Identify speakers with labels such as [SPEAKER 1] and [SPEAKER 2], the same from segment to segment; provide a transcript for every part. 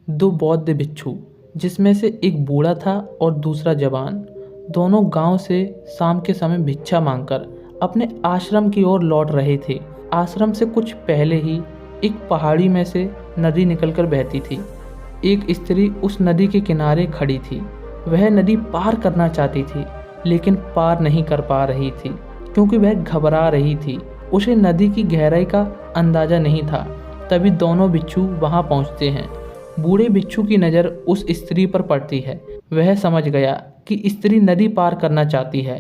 [SPEAKER 1] दो बौद्ध भिक्षु, जिसमें से एक बूढ़ा था और दूसरा जवान, दोनों गांव से शाम के समय भिक्षा मांगकर अपने आश्रम की ओर लौट रहे थे। आश्रम से कुछ पहले ही एक पहाड़ी में से नदी निकलकर बहती थी। एक स्त्री उस नदी के किनारे खड़ी थी। वह नदी पार करना चाहती थी, लेकिन पार नहीं कर पा रही थी क्योंकि वह घबरा रही थी। उसे नदी की गहराई का अंदाजा नहीं था। तभी दोनों भिक्षु वहां पहुंचते हैं। बूढ़े भिक्षु की नज़र उस स्त्री पर पड़ती है। वह समझ गया कि स्त्री नदी पार करना चाहती है,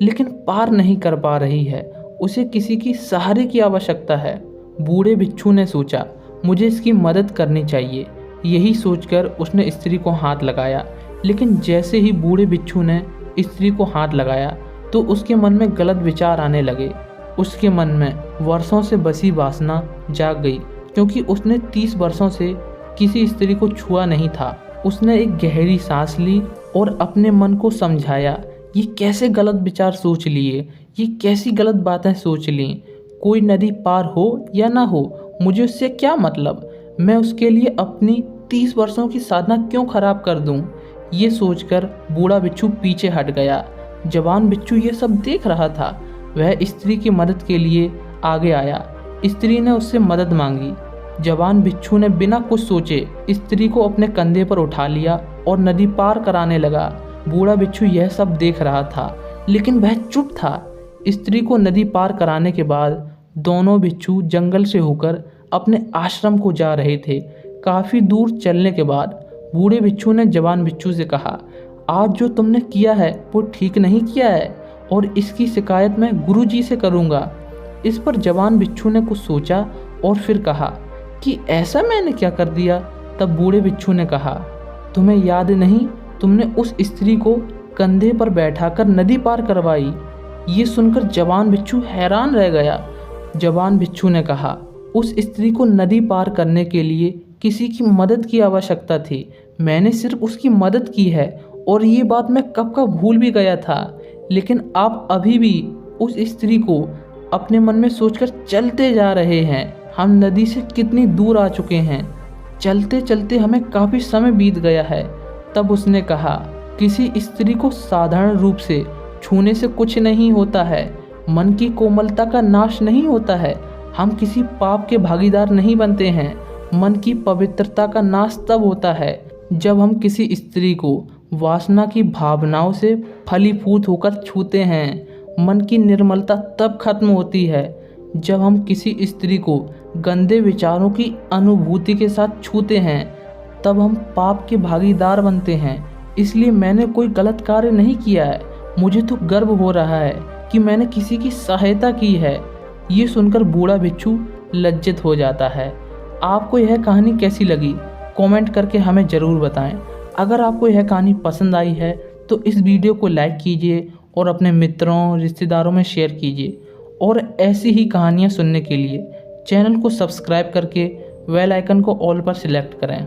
[SPEAKER 1] लेकिन पार नहीं कर पा रही है। उसे किसी की सहारे की आवश्यकता है। बूढ़े भिक्षु ने सोचा, मुझे इसकी मदद करनी चाहिए। यही सोचकर उसने स्त्री को हाथ लगाया, लेकिन जैसे ही बूढ़े भिक्षु ने स्त्री को हाथ लगाया तो उसके मन में गलत विचार आने लगे। उसके मन में वर्षों से बसी वासना जाग गई, क्योंकि उसने 30 वर्षों से किसी स्त्री को छुआ नहीं था। उसने एक गहरी सांस ली और अपने मन को समझाया, ये कैसे गलत विचार सोच लिए, ये कैसी गलत बातें सोच ली। कोई नदी पार हो या ना हो, मुझे उससे क्या मतलब। मैं उसके लिए अपनी 30 वर्षों की साधना क्यों खराब कर दूं। ये सोचकर बूढ़ा भिक्षु पीछे हट गया। जवान भिक्षु ये सब देख रहा था। वह स्त्री की मदद के लिए आगे आया। स्त्री ने उससे मदद मांगी। जवान भिक्षु ने बिना कुछ सोचे स्त्री को अपने कंधे पर उठा लिया और नदी पार कराने लगा। बूढ़ा भिक्षु यह सब देख रहा था, लेकिन वह चुप था। स्त्री को नदी पार कराने के बाद दोनों भिक्षु जंगल से होकर अपने आश्रम को जा रहे थे। काफ़ी दूर चलने के बाद बूढ़े भिक्षु ने जवान भिक्षु से कहा, आज जो तुमने किया है वो ठीक नहीं किया है और इसकी शिकायत मैं गुरुजी से करूँगा। इस पर जवान भिक्षु ने कुछ सोचा और फिर कहा कि ऐसा मैंने क्या कर दिया। तब बूढ़े भिक्षु ने कहा, तुम्हें याद नहीं, तुमने उस स्त्री को कंधे पर बैठाकर नदी पार करवाई। ये सुनकर जवान भिक्षु हैरान रह गया। जवान भिक्षु ने कहा, उस स्त्री को नदी पार करने के लिए किसी की मदद की आवश्यकता थी। मैंने सिर्फ उसकी मदद की है और ये बात मैं कब का भूल भी गया था। लेकिन आप अभी भी उस स्त्री को अपने मन में सोचकर चलते जा रहे हैं। हम नदी से कितनी दूर आ चुके हैं। चलते चलते हमें काफ़ी समय बीत गया है। तब उसने कहा, किसी स्त्री को साधारण रूप से छूने से कुछ नहीं होता है। मन की कोमलता का नाश नहीं होता है। हम किसी पाप के भागीदार नहीं बनते हैं। मन की पवित्रता का नाश तब होता है जब हम किसी स्त्री को वासना की भावनाओं से फलीभूत होकर छूते हैं। मन की निर्मलता तब खत्म होती है जब हम किसी स्त्री को गंदे विचारों की अनुभूति के साथ छूते हैं। तब हम पाप के भागीदार बनते हैं। इसलिए मैंने कोई गलत कार्य नहीं किया है। मुझे तो गर्व हो रहा है कि मैंने किसी की सहायता की है। ये सुनकर बूढ़ा भिक्षु लज्जित हो जाता है। आपको यह कहानी कैसी लगी, कमेंट करके हमें ज़रूर बताएं। अगर आपको यह कहानी पसंद आई है तो इस वीडियो को लाइक कीजिए और अपने मित्रों रिश्तेदारों में शेयर कीजिए। और ऐसी ही कहानियाँ सुनने के लिए चैनल को सब्सक्राइब करके बेल आइकन को ऑल पर सिलेक्ट करें।